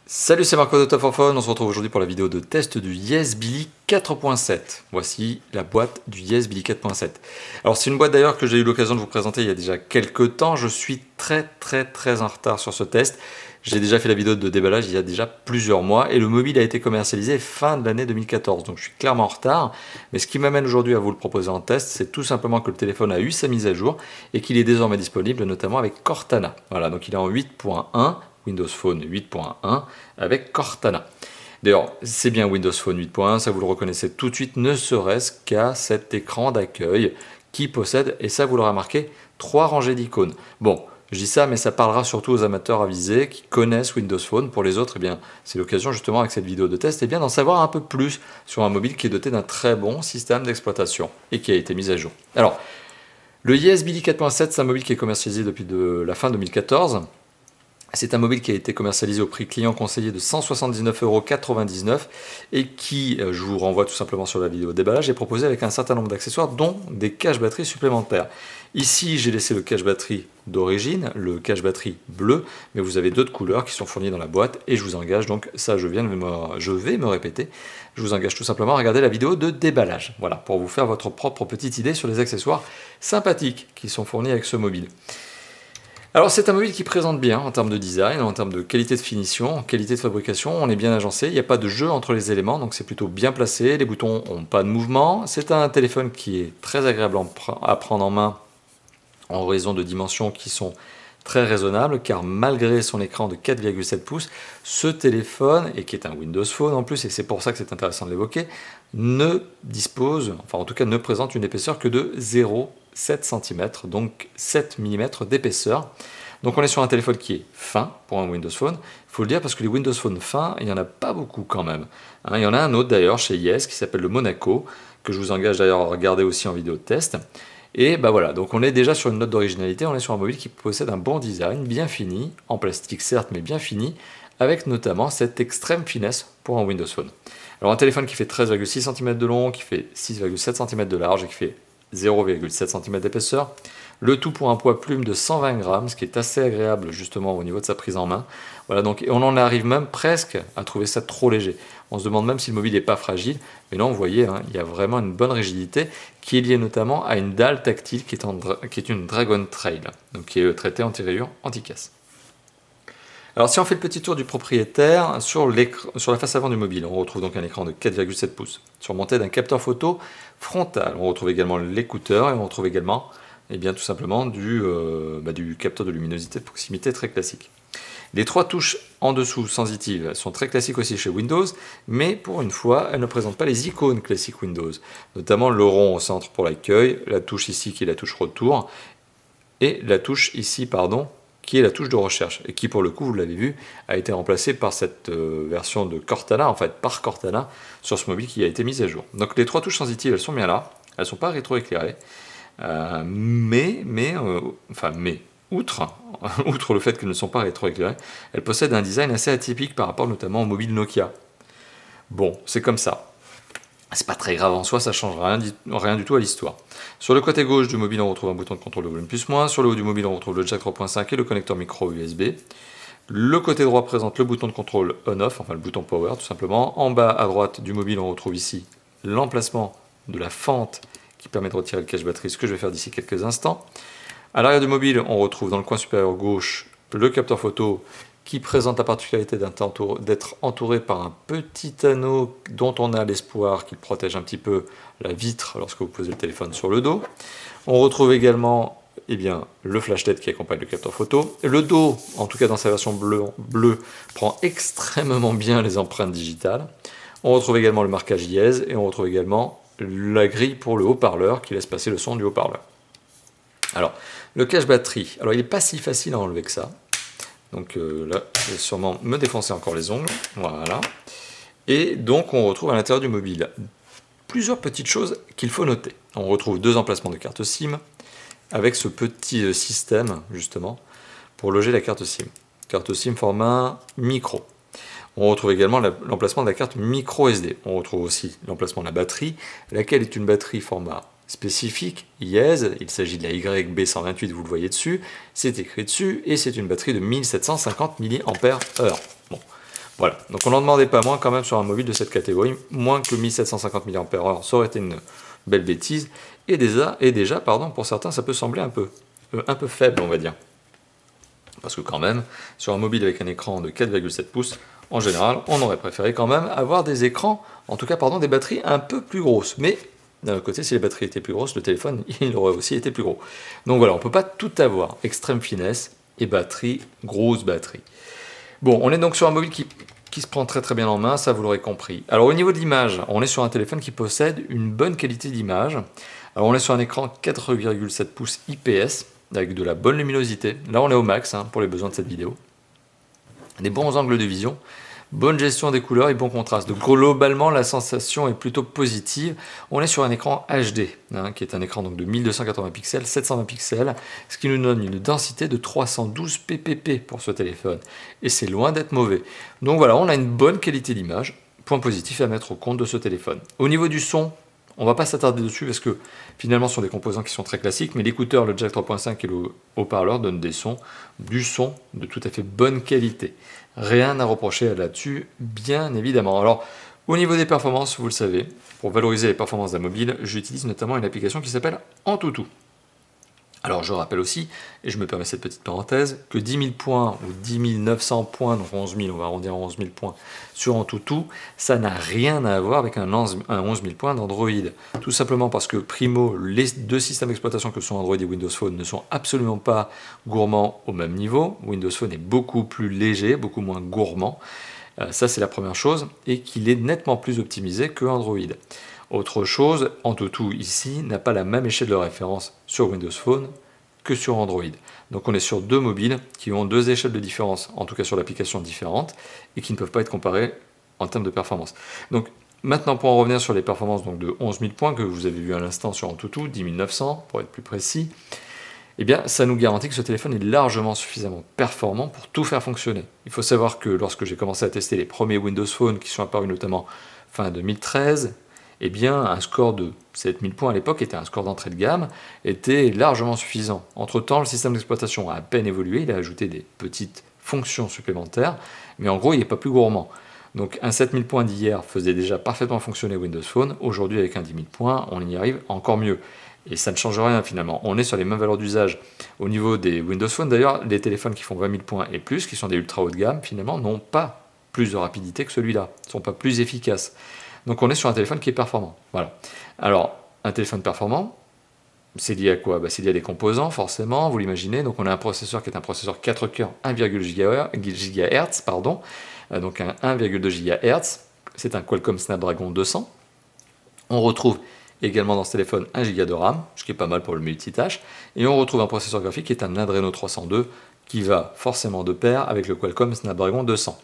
Salut, c'est Marco de Top for Phone. On se retrouve aujourd'hui pour la vidéo de test du YesBilly 4.7. Voici la boîte du YesBilly 4.7. Alors c'est une boîte d'ailleurs que j'ai eu l'occasion de vous présenter il y a déjà quelques temps. Je suis très en retard sur ce test. J'ai déjà fait la vidéo de déballage il y a déjà plusieurs mois et le mobile a été commercialisé fin de l'année 2014. Donc je suis clairement en retard. Mais ce qui m'amène aujourd'hui à vous le proposer en test, c'est tout simplement que le téléphone a eu sa mise à jour et qu'il est désormais disponible notamment avec Cortana. Voilà, donc il est en 8.1. Windows Phone 8.1 avec Cortana. D'ailleurs, c'est bien Windows Phone 8.1, ça vous le reconnaissez tout de suite, ne serait-ce qu'à cet écran d'accueil qui possède, et ça vous l'aurez remarqué, 3 rangées d'icônes. Bon, je dis ça, mais ça parlera surtout aux amateurs avisés qui connaissent Windows Phone. Pour les autres, eh bien, c'est l'occasion justement avec cette vidéo de test eh bien, d'en savoir un peu plus sur un mobile qui est doté d'un très bon système d'exploitation et qui a été mis à jour. Alors, le YesBilly 4.7, c'est un mobile qui est commercialisé depuis la fin 2014. C'est un mobile qui a été commercialisé au prix client conseillé de 179,99 € et qui, je vous renvoie tout simplement sur la vidéo déballage, est proposé avec un certain nombre d'accessoires dont des caches batterie supplémentaires. Ici, j'ai laissé le cache batterie d'origine, le cache batterie bleu, mais vous avez d'autres couleurs qui sont fournies dans la boîte et je vous engage, donc ça je vais me répéter, je vous engage tout simplement à regarder la vidéo de déballage, voilà, pour vous faire votre propre petite idée sur les accessoires sympathiques qui sont fournis avec ce mobile. Alors c'est un mobile qui présente bien en termes de design, en termes de qualité de finition, en qualité de fabrication, on est bien agencé, il n'y a pas de jeu entre les éléments, donc c'est plutôt bien placé, les boutons n'ont pas de mouvement, c'est un téléphone qui est très agréable à prendre en main en raison de dimensions qui sont très raisonnables, car malgré son écran de 4,7 pouces, ce téléphone, et qui est un Windows Phone en plus, et c'est pour ça que c'est intéressant de l'évoquer, ne dispose, enfin en tout cas ne présente une épaisseur que de 0,7 cm, donc 7 mm d'épaisseur. Donc on est sur un téléphone qui est fin pour un Windows Phone, il faut le dire parce que les Windows Phone fins, il n'y en a pas beaucoup quand même. Il y en a un autre d'ailleurs chez Yes qui s'appelle le Monaco, que je vous engage d'ailleurs à regarder aussi en vidéo de test. Et bah voilà, donc on est déjà sur une note d'originalité, on est sur un mobile qui possède un bon design, bien fini, en plastique certes, mais bien fini, avec notamment cette extrême finesse pour un Windows Phone. Alors un téléphone qui fait 13,6 cm de long, qui fait 6,7 cm de large et qui fait 0,7 cm d'épaisseur. Le tout pour un poids plume de 120 grammes, ce qui est assez agréable justement au niveau de sa prise en main. Voilà, donc on en arrive même presque à trouver ça trop léger. On se demande même si le mobile n'est pas fragile, mais là vous voyez, hein, il y a vraiment une bonne rigidité qui est liée notamment à une dalle tactile qui est une Dragon Trail, donc qui est traitée anti-rayures, anti-casse. Alors si on fait le petit tour du propriétaire, sur la face avant du mobile, on retrouve donc un écran de 4,7 pouces, surmonté d'un capteur photo frontal. On retrouve également l'écouteur et on retrouve également tout simplement du capteur de luminosité de proximité très classique. Les 3 touches en dessous sensitives sont très classiques aussi chez Windows, mais pour une fois, elles ne présentent pas les icônes classiques Windows, notamment le rond au centre pour l'accueil, la touche ici qui est la touche retour, et la touche ici, qui est la touche de recherche, et qui pour le coup, vous l'avez vu, a été remplacée par cette version de Cortana, en fait par Cortana, sur ce mobile qui a été mise à jour. Donc les 3 touches sensitives, elles sont bien là, elles ne sont pas rétroéclairées, outre le fait qu'elles ne sont pas rétroéclairées, elles possèdent un design assez atypique par rapport notamment au mobile Nokia. Bon, c'est comme ça. C'est pas très grave en soi, ça change rien du tout à l'histoire. Sur le côté gauche du mobile, on retrouve un bouton de contrôle de volume plus-moins. Sur le haut du mobile, on retrouve le jack 3.5 et le connecteur micro USB. Le côté droit présente le bouton de contrôle on-off, enfin le bouton power tout simplement. En bas à droite du mobile, on retrouve ici l'emplacement de la fente qui permet de retirer le cache batterie, ce que je vais faire d'ici quelques instants. À l'arrière du mobile, on retrouve dans le coin supérieur gauche le capteur photo qui présente la particularité d'être entouré par un petit anneau dont on a l'espoir qu'il protège un petit peu la vitre lorsque vous posez le téléphone sur le dos. On retrouve également le flash LED qui accompagne le capteur photo. Le dos, en tout cas dans sa version bleue, prend extrêmement bien les empreintes digitales. On retrouve également le marquage Yes et on retrouve également la grille pour le haut-parleur qui laisse passer le son du haut-parleur. Alors, le cache batterie, alors il n'est pas si facile à enlever que ça. Donc là, je vais sûrement me défoncer encore les ongles. Voilà. Et donc, on retrouve à l'intérieur du mobile plusieurs petites choses qu'il faut noter. On retrouve 2 emplacements de carte SIM avec ce petit système, justement, pour loger la carte SIM. Carte SIM format micro. On retrouve également l'emplacement de la carte micro SD. On retrouve aussi l'emplacement de la batterie, laquelle est une batterie format spécifique, Yes, il s'agit de la YB128, vous le voyez dessus, c'est écrit dessus, et c'est une batterie de 1750 mAh. Bon, Voilà, donc on n'en demandait pas moins quand même sur un mobile de cette catégorie, moins que 1750 mAh, ça aurait été une belle bêtise, et déjà, pardon, pour certains ça peut sembler un peu faible on va dire. Parce que quand même, sur un mobile avec un écran de 4,7 pouces, en général, on aurait préféré quand même avoir des écrans, en tout cas pardon, des batteries un peu plus grosses. Mais d'un autre côté, si les batteries étaient plus grosses, le téléphone, il aurait aussi été plus gros. Donc voilà, on ne peut pas tout avoir. Extrême finesse et batterie, grosse batterie. Bon, on est donc sur un mobile qui se prend très très bien en main, ça vous l'aurez compris. Alors au niveau de l'image, on est sur un téléphone qui possède une bonne qualité d'image. Alors on est sur un écran 4,7 pouces IPS, avec de la bonne luminosité. Là on est au max pour les besoins de cette vidéo. Des bons angles de vision, bonne gestion des couleurs et bon contraste. Donc globalement la sensation est plutôt positive. On est sur un écran HD, qui est un écran donc de 1280 pixels, 720 pixels, ce qui nous donne une densité de 312 ppp pour ce téléphone. Et c'est loin d'être mauvais. Donc voilà, on a une bonne qualité d'image, point positif à mettre au compte de ce téléphone. Au niveau du son, on va pas s'attarder dessus parce que finalement ce sont des composants qui sont très classiques, mais l'écouteur, le jack 3.5 et le haut-parleur donnent du son de tout à fait bonne qualité. Rien à reprocher là-dessus, bien évidemment. Alors, au niveau des performances, vous le savez, pour valoriser les performances d'un mobile, j'utilise notamment une application qui s'appelle Antutu. Alors je rappelle aussi, et je me permets cette petite parenthèse, que 10 000 points ou 10 900 points, donc 11 000, on va arrondir à 11 000 points sur Antutu, ça n'a rien à voir avec un 11 000 points d'Android. Tout simplement parce que primo, les deux systèmes d'exploitation que sont Android et Windows Phone ne sont absolument pas gourmands au même niveau. Windows Phone est beaucoup plus léger, beaucoup moins gourmand. Ça c'est la première chose, et qu'il est nettement plus optimisé que Android. Autre chose, Antutu ici n'a pas la même échelle de référence sur Windows Phone que sur Android. Donc on est sur deux mobiles qui ont deux échelles de différence, en tout cas sur l'application différentes, et qui ne peuvent pas être comparés en termes de performance. Donc maintenant pour en revenir sur les performances donc, de 11 000 points que vous avez vu à l'instant sur Antutu, 10 900 pour être plus précis, eh bien ça nous garantit que ce téléphone est largement suffisamment performant pour tout faire fonctionner. Il faut savoir que lorsque j'ai commencé à tester les premiers Windows Phone qui sont apparus notamment fin 2013, eh bien, un score de 7000 points à l'époque était un score d'entrée de gamme, était largement suffisant. Entre-temps, le système d'exploitation a à peine évolué, il a ajouté des petites fonctions supplémentaires, mais en gros, il n'est pas plus gourmand. Donc un 7000 points d'hier faisait déjà parfaitement fonctionner Windows Phone, aujourd'hui avec un 10 000 points, on y arrive encore mieux. Et ça ne change rien finalement, on est sur les mêmes valeurs d'usage. Au niveau des Windows Phone, d'ailleurs, les téléphones qui font 20 000 points et plus, qui sont des ultra haut de gamme, finalement, n'ont pas plus de rapidité que celui-là, ne sont pas plus efficaces. Donc on est sur un téléphone qui est performant. Voilà. Alors, un téléphone performant, c'est lié à quoi? C'est lié à des composants, forcément, vous l'imaginez. Donc on a un processeur qui est un processeur 4 cœurs 1,2 GHz, pardon. Donc un 1,2 GHz. C'est un Qualcomm Snapdragon 200. On retrouve également dans ce téléphone 1 Go de RAM, ce qui est pas mal pour le multitâche. Et on retrouve un processeur graphique qui est un Adreno 302 qui va forcément de pair avec le Qualcomm Snapdragon 200.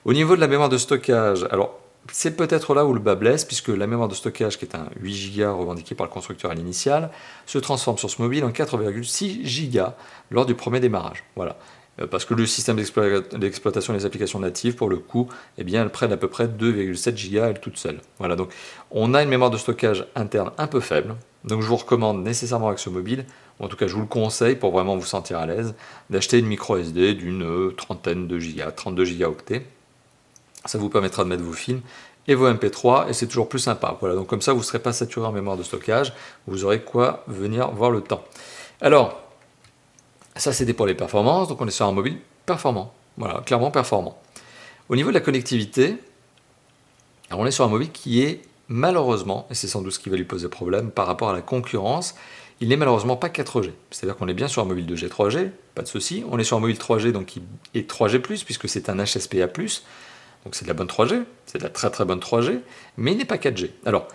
Au niveau de la mémoire de stockage, alors c'est peut-être là où le bas blesse, puisque la mémoire de stockage, qui est un 8 Go revendiqué par le constructeur à l'initial, se transforme sur ce mobile en 4,6 Go lors du premier démarrage. Voilà. Parce que le système d'exploitation des applications natives, pour le coup, eh bien, elle prenne à peu près 2,7 Go elle toute seule. Voilà, donc on a une mémoire de stockage interne un peu faible. Donc je vous recommande nécessairement avec ce mobile, ou en tout cas je vous le conseille pour vraiment vous sentir à l'aise, d'acheter une micro SD d'une trentaine de gigas, 32 gigaoctets. Ça vous permettra de mettre vos films et vos MP3 et c'est toujours plus sympa. Voilà, donc comme ça vous ne serez pas saturé en mémoire de stockage, vous aurez quoi venir voir le temps. Alors, ça c'était pour les performances, donc on est sur un mobile performant, voilà, clairement performant. Au niveau de la connectivité, alors on est sur un mobile qui est malheureusement, et c'est sans doute ce qui va lui poser problème par rapport à la concurrence, il n'est malheureusement pas 4G. C'est-à-dire qu'on est bien sur un mobile 2G, 3G, pas de souci. On est sur un mobile 3G donc qui est 3G+, puisque c'est un HSPA+. Donc c'est de la bonne 3G, c'est de la très très bonne 3G, mais il n'est pas 4G. Alors,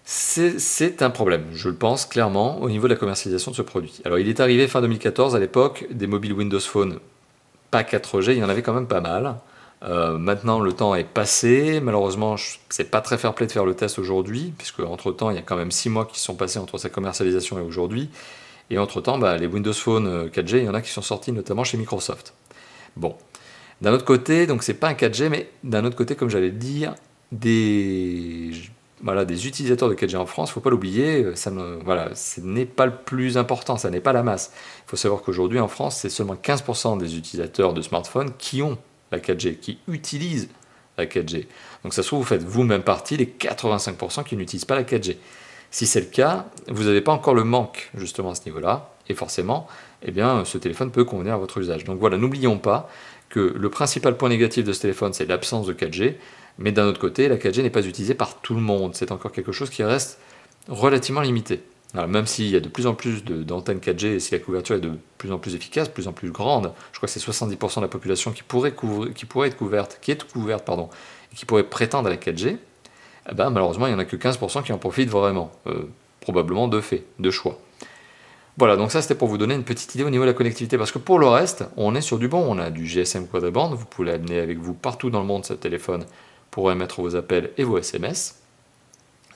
c'est un problème, je le pense clairement, au niveau de la commercialisation de ce produit. Alors il est arrivé fin 2014, à l'époque, des mobiles Windows Phone pas 4G, il y en avait quand même pas mal. Maintenant le temps est passé, malheureusement c'est pas très fair-play de faire le test aujourd'hui, puisque entre temps il y a quand même 6 mois qui sont passés entre sa commercialisation et aujourd'hui, et entre temps les Windows Phone 4G, il y en a qui sont sortis notamment chez Microsoft. Bon. D'un autre côté, donc c'est pas un 4G, mais d'un autre côté, comme j'allais le dire, des utilisateurs de 4G en France, il ne faut pas l'oublier, ce n'est pas le plus important, ça n'est pas la masse. Il faut savoir qu'aujourd'hui en France, c'est seulement 15% des utilisateurs de smartphones qui ont la 4G, qui utilisent la 4G. Donc ça se trouve, vous faites vous-même partie des 85% qui n'utilisent pas la 4G. Si c'est le cas, vous n'avez pas encore le manque justement à ce niveau-là, et forcément, eh bien, ce téléphone peut convenir à votre usage. Donc voilà, n'oublions pas que le principal point négatif de ce téléphone, c'est l'absence de 4G, mais d'un autre côté, la 4G n'est pas utilisée par tout le monde. C'est encore quelque chose qui reste relativement limité. Alors, même s'il y a de plus en plus d'antennes 4G et si la couverture est de plus en plus efficace, de plus en plus grande, je crois que c'est 70% de la population qui pourrait être couverte, et qui pourrait prétendre à la 4G, eh ben, malheureusement, il n'y en a que 15% qui en profitent vraiment, probablement de fait, de choix. Voilà, donc ça c'était pour vous donner une petite idée au niveau de la connectivité, parce que pour le reste, on est sur du bon, on a du GSM quadriband, vous pouvez l'amener avec vous partout dans le monde, ce téléphone, pour émettre vos appels et vos SMS.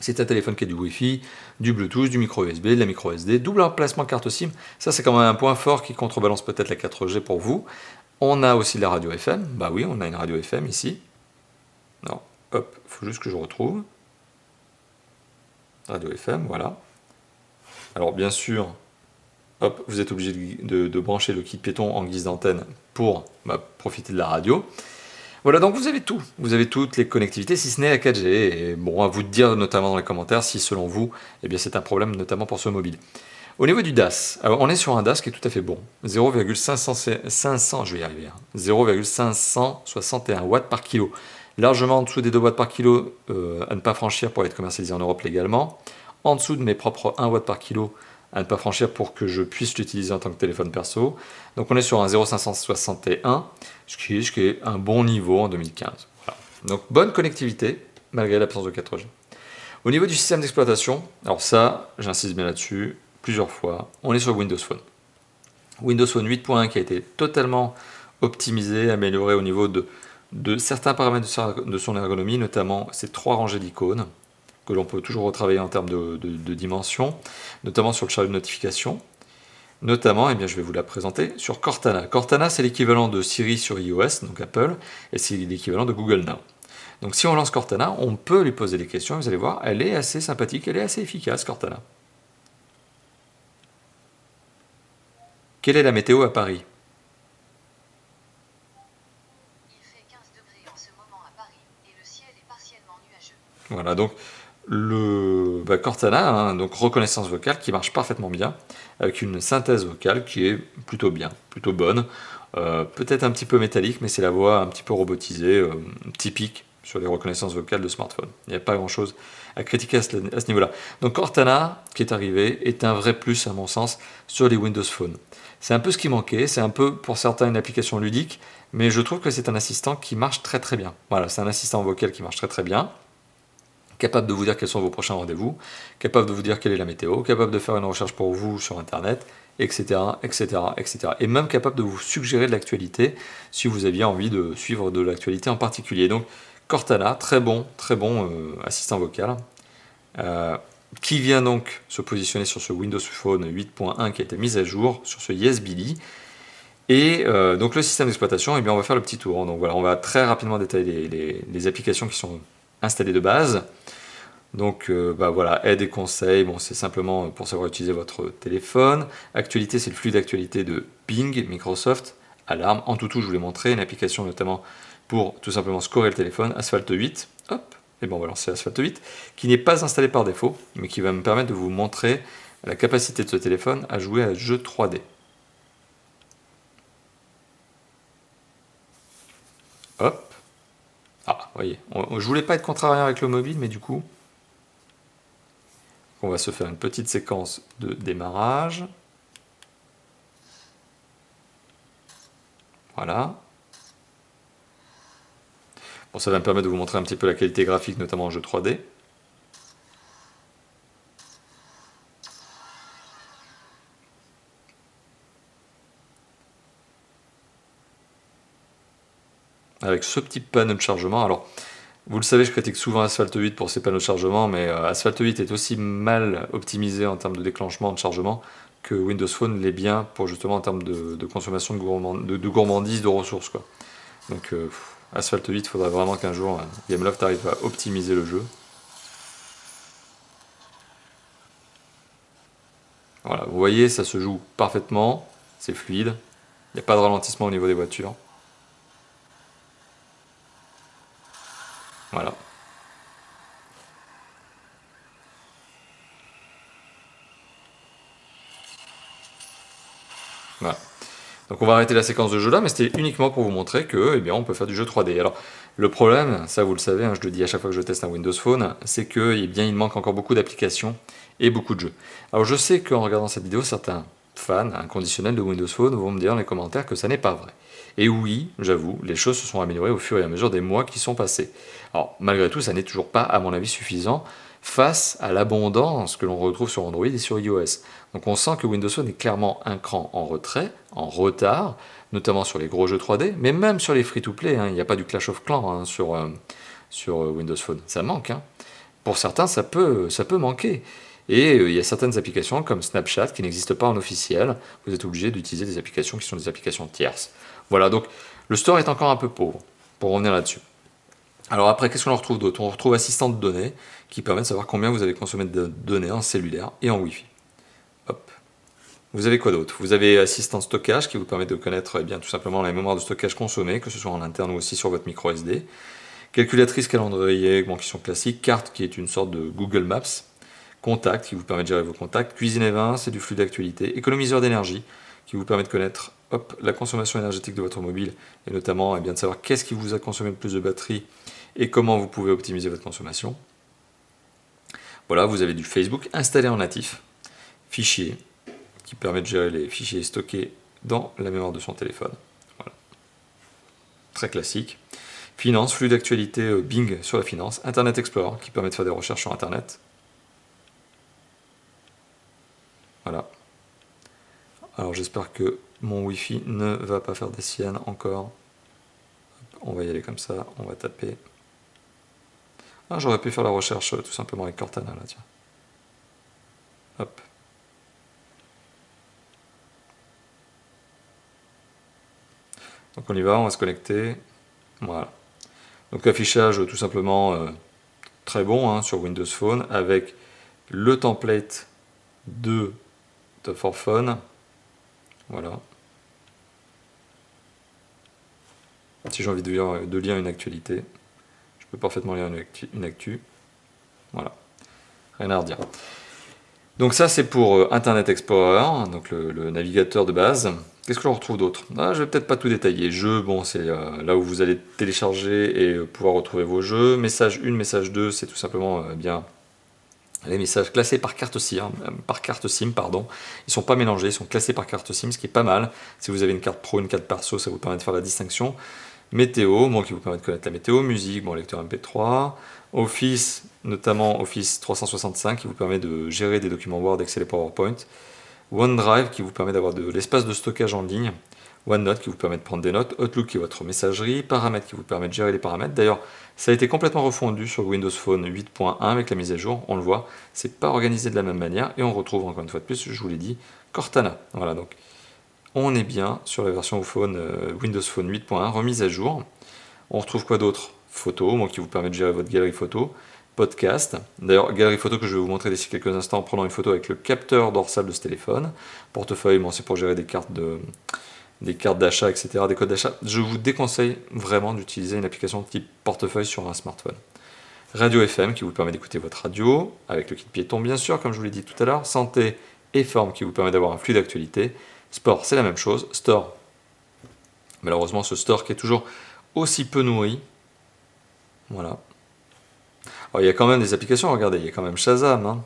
C'est un téléphone qui a du Wi-Fi, du Bluetooth, du micro USB, de la micro SD, double emplacement carte SIM, ça c'est quand même un point fort qui contrebalance peut-être la 4G pour vous. On a aussi de la radio FM, bah oui, on a une radio FM ici. Non, hop, il faut juste que je retrouve. Radio FM, voilà. Alors bien sûr, hop, vous êtes obligé de brancher le kit piéton en guise d'antenne pour profiter de la radio. Voilà, donc vous avez tout. Vous avez toutes les connectivités, si ce n'est la 4G. Et bon, à vous de dire notamment dans les commentaires si selon vous, eh bien c'est un problème notamment pour ce mobile. Au niveau du DAS, alors on est sur un DAS qui est tout à fait bon. 0,500, je vais y arriver, 0,561 watts par kilo. Largement en dessous des 2 watts par kilo à ne pas franchir pour être commercialisé en Europe légalement. En dessous de mes propres 1 watt par kilo à ne pas franchir pour que je puisse l'utiliser en tant que téléphone perso. Donc on est sur un 0,561, ce qui est un bon niveau en 2015. Voilà. Donc bonne connectivité, malgré l'absence de 4G. Au niveau du système d'exploitation, alors ça, j'insiste bien là-dessus, plusieurs fois, on est sur Windows Phone. Windows Phone 8.1 qui a été totalement optimisé, amélioré au niveau de certains paramètres de son ergonomie, notamment ces 3 rangées d'icônes, que l'on peut toujours retravailler en termes de dimension, notamment sur le chargé de notification. Notamment, eh bien, je vais vous la présenter sur Cortana. Cortana, c'est l'équivalent de Siri sur iOS, donc Apple, et c'est l'équivalent de Google Now. Donc si on lance Cortana, on peut lui poser des questions, vous allez voir, elle est assez sympathique, elle est assez efficace, Cortana. Quelle est la météo à Paris? Il fait 15 degrés en ce moment à Paris, et le ciel est partiellement nuageux. Voilà, donc Cortana, hein, donc reconnaissance vocale qui marche parfaitement bien, avec une synthèse vocale qui est plutôt bien, plutôt bonne, peut-être un petit peu métallique, mais c'est la voix un petit peu robotisée, typique sur les reconnaissances vocales de smartphone. Il n'y a pas grand-chose à critiquer à ce niveau-là. Donc Cortana, qui est arrivé, est un vrai plus à mon sens sur les Windows Phone. C'est un peu ce qui manquait, c'est un peu pour certains une application ludique, mais je trouve que c'est un assistant qui marche très très bien. Voilà, c'est un assistant vocal qui marche très très bien, capable de vous dire quels sont vos prochains rendez-vous, capable de vous dire quelle est la météo, capable de faire une recherche pour vous sur Internet, etc., etc., etc. Et même capable de vous suggérer de l'actualité si vous aviez envie de suivre de l'actualité en particulier. Donc Cortana, très bon assistant vocal, qui vient donc se positionner sur ce Windows Phone 8.1 qui a été mis à jour, sur ce YesBilly. Et donc le système d'exploitation, eh bien, on va faire le petit tour. Donc voilà, on va très rapidement détailler les applications qui sont installées de base. Donc voilà, aide et conseils, bon, c'est simplement pour savoir utiliser votre téléphone. Actualité, c'est le flux d'actualité de Bing, Microsoft. Alarme, en toutou, je vous l'ai montré, une application notamment pour tout simplement scorer le téléphone. Asphalt 8, hop, et bon, on va lancer Asphalt 8, qui n'est pas installé par défaut, mais qui va me permettre de vous montrer la capacité de ce téléphone à jouer à un jeu 3D. Hop. Ah, voyez, je voulais pas être contrariant avec le mobile, mais du coup, on va se faire une petite séquence de démarrage. Voilà. Bon, ça va me permettre de vous montrer un petit peu la qualité graphique, notamment en jeu 3D. Avec ce petit panneau de chargement. Alors, vous le savez, je critique souvent Asphalt 8 pour ses panneaux de chargement, mais Asphalt 8 est aussi mal optimisé en termes de déclenchement de chargement que Windows Phone l'est bien pour justement en termes de consommation de gourmandise de ressources, quoi. Donc Asphalt 8, il faudrait vraiment qu'un jour Gameloft arrive à optimiser le jeu. Voilà, vous voyez, ça se joue parfaitement, c'est fluide, il n'y a pas de ralentissement au niveau des voitures. Voilà. Voilà. Donc on va arrêter la séquence de jeu là, mais c'était uniquement pour vous montrer que, eh bien, on peut faire du jeu 3D. Alors, le problème, ça vous le savez, hein, je le dis à chaque fois que je teste un Windows Phone, c'est que, eh bien, il manque encore beaucoup d'applications et beaucoup de jeux. Alors je sais qu'en regardant cette vidéo, certains fans inconditionnels de Windows Phone vont me dire dans les commentaires que ça n'est pas vrai. Et oui, j'avoue, les choses se sont améliorées au fur et à mesure des mois qui sont passés. Alors malgré tout, ça n'est toujours pas, à mon avis, suffisant face à l'abondance que l'on retrouve sur Android et sur iOS. Donc on sent que Windows Phone est clairement un cran en retrait, en retard, notamment sur les gros jeux 3D, mais même sur les free-to-play, hein. Il n'y a pas du Clash of Clans hein, sur Windows Phone, ça manque. Hein. Pour certains, ça peut manquer. Et il y a certaines applications comme Snapchat qui n'existent pas en officiel, vous êtes obligé d'utiliser des applications qui sont des applications tierces. Voilà, donc le store est encore un peu pauvre, pour revenir là-dessus. Alors après, qu'est-ce qu'on retrouve d'autre? On retrouve assistant de données, qui permet de savoir combien vous avez consommé de données en cellulaire et en Wi-Fi. Hop. Vous avez quoi d'autre? Vous avez assistant de stockage, qui vous permet de connaître eh bien, tout simplement la mémoire de stockage consommée, que ce soit en interne ou aussi sur votre micro SD. Calculatrice calendrier, bon, qui sont classiques. Carte, qui est une sorte de Google Maps. Contact, qui vous permet de gérer vos contacts. Cuisine et vin, c'est du flux d'actualité. Économiseur d'énergie, qui vous permet de connaître la consommation énergétique de votre mobile, et notamment de savoir qu'est-ce qui vous a consommé le plus de batterie et comment vous pouvez optimiser votre consommation. Voilà, vous avez du Facebook installé en natif, fichier, qui permet de gérer les fichiers stockés dans la mémoire de son téléphone. Voilà. Très classique. Finance, flux d'actualité Bing sur la finance. Internet Explorer, qui permet de faire des recherches sur Internet. Voilà. Alors j'espère que mon Wi-Fi ne va pas faire des siennes encore. On va y aller comme ça, on va taper. Ah, j'aurais pu faire la recherche tout simplement avec Cortana là, tiens. Hop. Donc on y va, on va se connecter. Voilà. Donc affichage tout simplement très bon hein, sur Windows Phone avec le template de for Phone. Voilà. Si j'ai envie de lire une actualité, je peux parfaitement lire une actu. Voilà. Rien à redire. Donc ça c'est pour Internet Explorer, donc le navigateur de base. Qu'est-ce que l'on retrouve d'autre? Je vais peut-être pas tout détailler. Jeux, bon c'est là où vous allez télécharger et pouvoir retrouver vos jeux. Message 1, message 2, c'est tout simplement bien les messages classés par carte SIM, pardon. Ils sont pas mélangés, ils sont classés par carte SIM, ce qui est pas mal. Si vous avez une carte pro, une carte perso, ça vous permet de faire la distinction. Météo, bon, qui vous permet de connaître la météo. Musique, bon, lecteur MP3. Office, notamment Office 365, qui vous permet de gérer des documents Word, Excel et PowerPoint. OneDrive, qui vous permet d'avoir de l'espace de stockage en ligne. OneNote, qui vous permet de prendre des notes. Outlook, qui est votre messagerie. Paramètres, qui vous permet de gérer les paramètres. D'ailleurs, ça a été complètement refondu sur Windows Phone 8.1 avec la mise à jour. On le voit, c'est pas organisé de la même manière. Et on retrouve, encore une fois de plus, je vous l'ai dit, Cortana. Voilà, donc on est bien sur la version Windows Phone 8.1 remise à jour. On retrouve quoi d'autre? Photo, qui vous permet de gérer votre galerie photo. Podcast. D'ailleurs, galerie photo que je vais vous montrer d'ici quelques instants en prenant une photo avec le capteur dorsal de ce téléphone. Portefeuille, c'est pour gérer des cartes d'achat, etc., des codes d'achat. Je vous déconseille vraiment d'utiliser une application type portefeuille sur un smartphone. Radio FM qui vous permet d'écouter votre radio, avec le kit piéton bien sûr, comme je vous l'ai dit tout à l'heure. Santé et forme qui vous permet d'avoir un flux d'actualité. Sport, c'est la même chose. Store, malheureusement ce store qui est toujours aussi peu nourri. Voilà. Alors il y a quand même des applications, regardez, il y a quand même Shazam. Hein.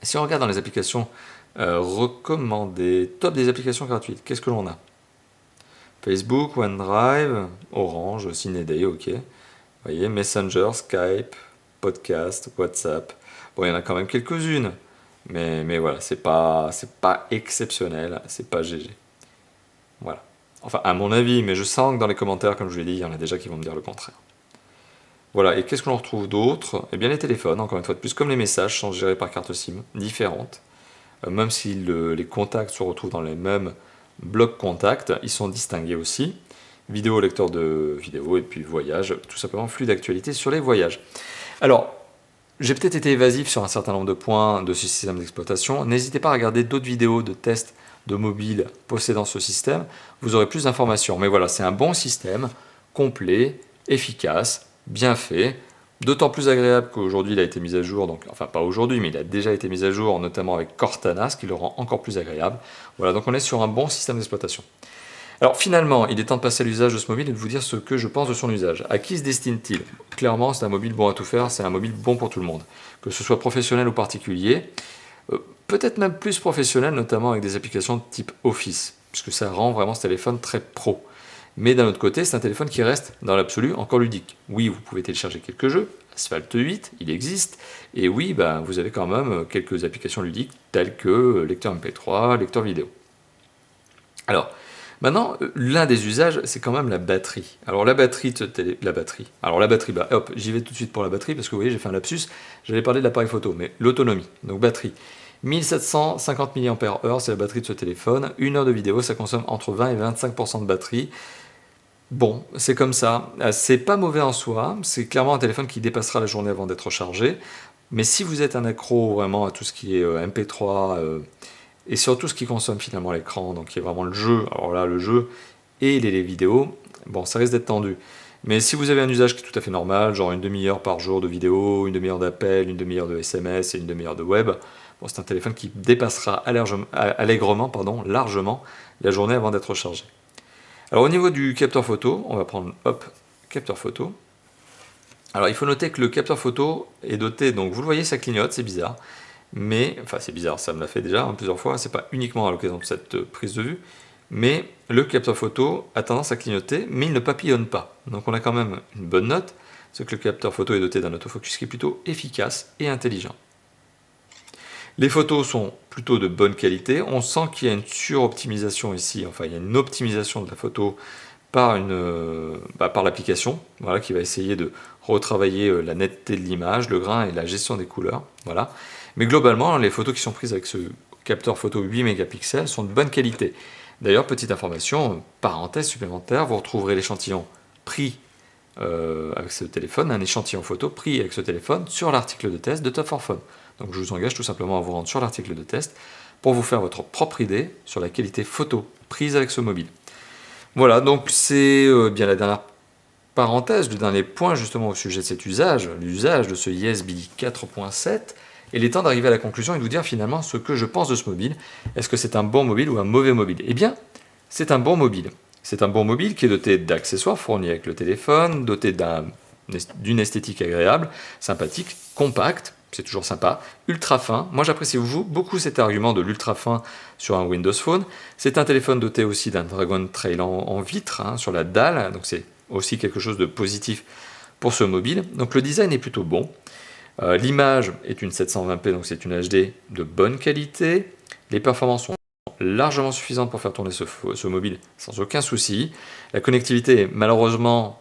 Et si on regarde dans les applications recommandées, top des applications gratuites, qu'est-ce que l'on a? Facebook, OneDrive, Orange, Cineday, ok. Vous voyez, Messenger, Skype, Podcast, WhatsApp. Bon, il y en a quand même quelques-unes. Mais voilà, c'est pas exceptionnel, c'est pas GG. Voilà. Enfin, à mon avis, mais je sens que dans les commentaires, comme je l'ai dit, il y en a déjà qui vont me dire le contraire. Voilà, et qu'est-ce qu'on retrouve d'autre? Eh bien, les téléphones, encore une fois de plus, comme les messages, sont gérés par carte SIM, différentes. Même si les contacts se retrouvent dans les mêmes blocs contacts, ils sont distingués aussi. Vidéo, lecteur de vidéo, et puis voyage, tout simplement flux d'actualité sur les voyages. Alors, j'ai peut-être été évasif sur un certain nombre de points de ce système d'exploitation. N'hésitez pas à regarder d'autres vidéos de tests de mobile possédant ce système. Vous aurez plus d'informations. Mais voilà, c'est un bon système, complet, efficace, bien fait, d'autant plus agréable qu'aujourd'hui il a été mis à jour, donc, enfin pas aujourd'hui, mais il a déjà été mis à jour, notamment avec Cortana, ce qui le rend encore plus agréable. Voilà, donc on est sur un bon système d'exploitation. Alors finalement, il est temps de passer à l'usage de ce mobile et de vous dire ce que je pense de son usage. À qui se destine-t-il? Clairement, c'est un mobile bon à tout faire, c'est un mobile bon pour tout le monde. Que ce soit professionnel ou particulier, peut-être même plus professionnel, notamment avec des applications de type Office, puisque ça rend vraiment ce téléphone très pro. Mais d'un autre côté, c'est un téléphone qui reste, dans l'absolu, encore ludique. Oui, vous pouvez télécharger quelques jeux, Asphalt 8, il existe, et oui, vous avez quand même quelques applications ludiques, telles que lecteur MP3, lecteur vidéo. Alors, maintenant, l'un des usages, c'est quand même la batterie. Alors la batterie, hop, j'y vais tout de suite pour la batterie, parce que vous voyez, j'ai fait un lapsus, j'allais parler de l'appareil photo, mais l'autonomie, donc batterie. 1750 mAh, c'est la batterie de ce téléphone. 1 heure de vidéo, ça consomme entre 20 et 25% de batterie. Bon, c'est comme ça. C'est pas mauvais en soi. C'est clairement un téléphone qui dépassera la journée avant d'être chargé. Mais si vous êtes un accro vraiment à tout ce qui est MP3 et surtout ce qui consomme finalement l'écran, donc qui est vraiment le jeu, alors là, le jeu et les vidéos, bon, ça risque d'être tendu. Mais si vous avez un usage qui est tout à fait normal, genre une demi-heure par jour de vidéo, une demi-heure d'appel, une demi-heure de SMS et une demi-heure de web, bon, c'est un téléphone qui dépassera allègrement, largement la journée avant d'être chargé. Alors au niveau du capteur photo, on va prendre, hop, capteur photo. Alors il faut noter que le capteur photo est doté, donc vous le voyez, ça clignote, c'est bizarre. Mais, enfin c'est bizarre, ça me l'a fait déjà plusieurs fois, c'est pas uniquement à l'occasion de cette prise de vue, mais le capteur photo a tendance à clignoter, mais il ne papillonne pas. Donc on a quand même une bonne note, c'est que le capteur photo est doté d'un autofocus qui est plutôt efficace et intelligent. Les photos sont plutôt de bonne qualité, on sent qu'il y a une suroptimisation ici, enfin il y a une optimisation de la photo par l'application, voilà, qui va essayer de retravailler la netteté de l'image, le grain et la gestion des couleurs. Voilà. Mais globalement, les photos qui sont prises avec ce capteur photo 8 mégapixels sont de bonne qualité. D'ailleurs, petite information, parenthèse supplémentaire, vous retrouverez l'échantillon pris avec ce téléphone, un échantillon photo pris avec ce téléphone sur l'article de test de Top4Phone. Donc je vous engage tout simplement à vous rendre sur l'article de test pour vous faire votre propre idée sur la qualité photo prise avec ce mobile. Voilà, donc c'est bien la dernière parenthèse, le dernier point justement au sujet de cet usage, l'usage de ce YesBilly 4.7. Et il est temps d'arriver à la conclusion et de vous dire finalement ce que je pense de ce mobile. Est-ce que c'est un bon mobile ou un mauvais mobile? Eh bien, c'est un bon mobile. C'est un bon mobile qui est doté d'accessoires fournis avec le téléphone, doté d'une esthétique agréable, sympathique, compact, c'est toujours sympa, ultra fin. Moi j'apprécie beaucoup cet argument de l'ultra fin sur un Windows Phone. C'est un téléphone doté aussi d'un Dragon Trail en vitre sur la dalle, donc c'est aussi quelque chose de positif pour ce mobile. Donc le design est plutôt bon. L'image est une 720p, donc c'est une HD de bonne qualité. Les performances sont largement suffisantes pour faire tourner ce mobile sans aucun souci. La connectivité est malheureusement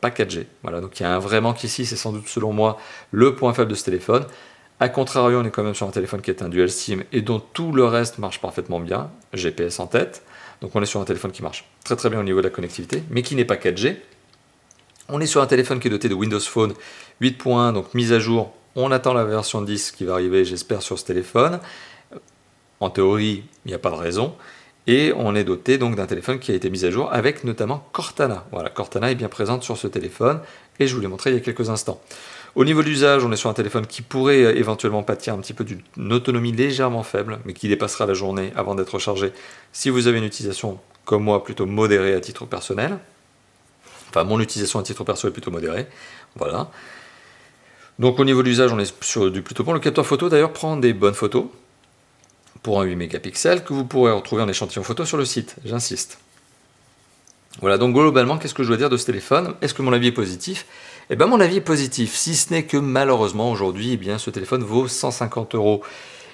pas 4G. Voilà, donc il y a un vrai manque ici, c'est sans doute selon moi le point faible de ce téléphone. A contrario, on est quand même sur un téléphone qui est un dual SIM et dont tout le reste marche parfaitement bien, GPS en tête. Donc on est sur un téléphone qui marche très très bien au niveau de la connectivité, mais qui n'est pas 4G. On est sur un téléphone qui est doté de Windows Phone 8.1, donc mise à jour. On attend la version 10 qui va arriver, j'espère, sur ce téléphone. En théorie, il n'y a pas de raison. Et on est doté donc d'un téléphone qui a été mis à jour avec notamment Cortana. Voilà, Cortana est bien présente sur ce téléphone et je vous l'ai montré il y a quelques instants. Au niveau de l'usage, on est sur un téléphone qui pourrait éventuellement pâtir un petit peu d'une autonomie légèrement faible, mais qui dépassera la journée avant d'être chargé si vous avez une utilisation, comme moi, plutôt modérée à titre personnel. Enfin, mon utilisation à titre perso est plutôt modérée. Voilà. Donc au niveau de l'usage, on est sur du plutôt bon. Le capteur photo d'ailleurs prend des bonnes photos pour un 8 mégapixels que vous pourrez retrouver en échantillon photo sur le site, j'insiste. Voilà, donc globalement, qu'est-ce que je dois dire de ce téléphone? Est-ce que mon avis est positif? Eh bien mon avis est positif, si ce n'est que malheureusement aujourd'hui, eh bien, ce téléphone vaut 150 €.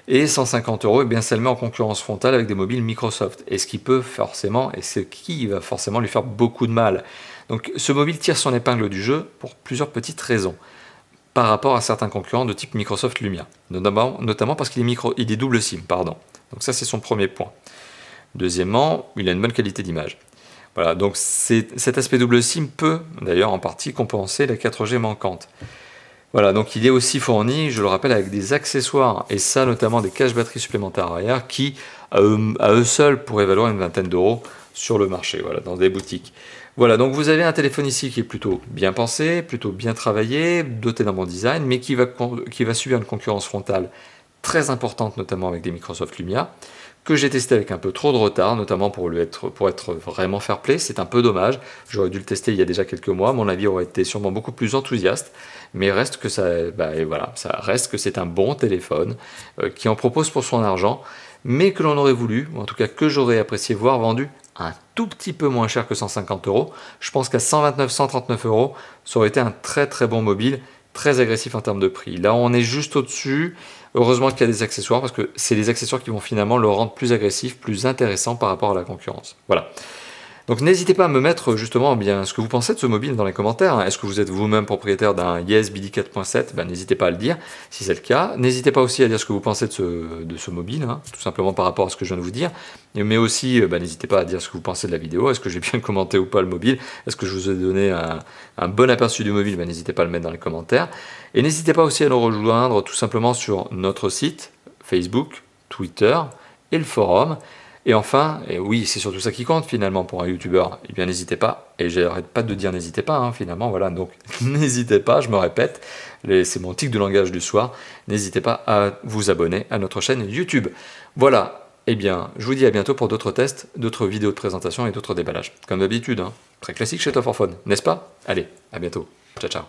Et 150 €, eh bien, ça le met en concurrence frontale avec des mobiles Microsoft. Et ce qui peut forcément, et ce qui va forcément lui faire beaucoup de mal. Donc ce mobile tire son épingle du jeu pour plusieurs petites raisons. Par rapport à certains concurrents de type Microsoft Lumia. Notamment parce qu'il est double SIM, pardon. Donc ça c'est son premier point. Deuxièmement, il a une bonne qualité d'image. Voilà, donc cet aspect double SIM peut d'ailleurs en partie compenser la 4G manquante. Voilà, donc il est aussi fourni, je le rappelle, avec des accessoires, et ça notamment des caches batteries supplémentaires arrière qui, à eux seuls, pourraient valoir une vingtaine d'euros sur le marché, voilà, dans des boutiques. Voilà, donc vous avez un téléphone ici qui est plutôt bien pensé, plutôt bien travaillé, doté d'un bon design, mais qui va subir une concurrence frontale très importante, notamment avec des Microsoft Lumia, que j'ai testé avec un peu trop de retard, notamment pour être vraiment fair play. C'est un peu dommage, j'aurais dû le tester il y a déjà quelques mois, mon avis aurait été sûrement beaucoup plus enthousiaste, mais reste que ça reste que c'est un bon téléphone qui en propose pour son argent, mais que l'on aurait voulu, ou en tout cas que j'aurais apprécié voir vendu un tout petit peu moins cher que 150 €. Je pense qu'à 129-139 €, ça aurait été un très très bon mobile, très agressif en termes de prix. Là, on est juste au-dessus. Heureusement qu'il y a des accessoires, parce que c'est les accessoires qui vont finalement le rendre plus agressif, plus intéressant par rapport à la concurrence. Voilà. Donc n'hésitez pas à me mettre justement bien ce que vous pensez de ce mobile dans les commentaires. Est-ce que vous êtes vous-même propriétaire d'un YesBilly 4.7 ? N'hésitez pas à le dire si c'est le cas. N'hésitez pas aussi à dire ce que vous pensez de ce mobile, tout simplement par rapport à ce que je viens de vous dire. Mais aussi, n'hésitez pas à dire ce que vous pensez de la vidéo. Est-ce que j'ai bien commenté ou pas le mobile ? Est-ce que je vous ai donné un bon aperçu du mobile ? N'hésitez pas à le mettre dans les commentaires. Et n'hésitez pas aussi à nous rejoindre tout simplement sur notre site, Facebook, Twitter et le forum. Et enfin, et oui, c'est surtout ça qui compte finalement pour un youtubeur, eh bien n'hésitez pas, et j'arrête pas de dire n'hésitez pas finalement, voilà, donc n'hésitez pas, je me répète, c'est mon tic de langage du soir, n'hésitez pas à vous abonner à notre chaîne YouTube. Voilà, eh bien je vous dis à bientôt pour d'autres tests, d'autres vidéos de présentation et d'autres déballages. Comme d'habitude, très classique chez Top4Phone, n'est-ce pas ? Allez, à bientôt, ciao ciao.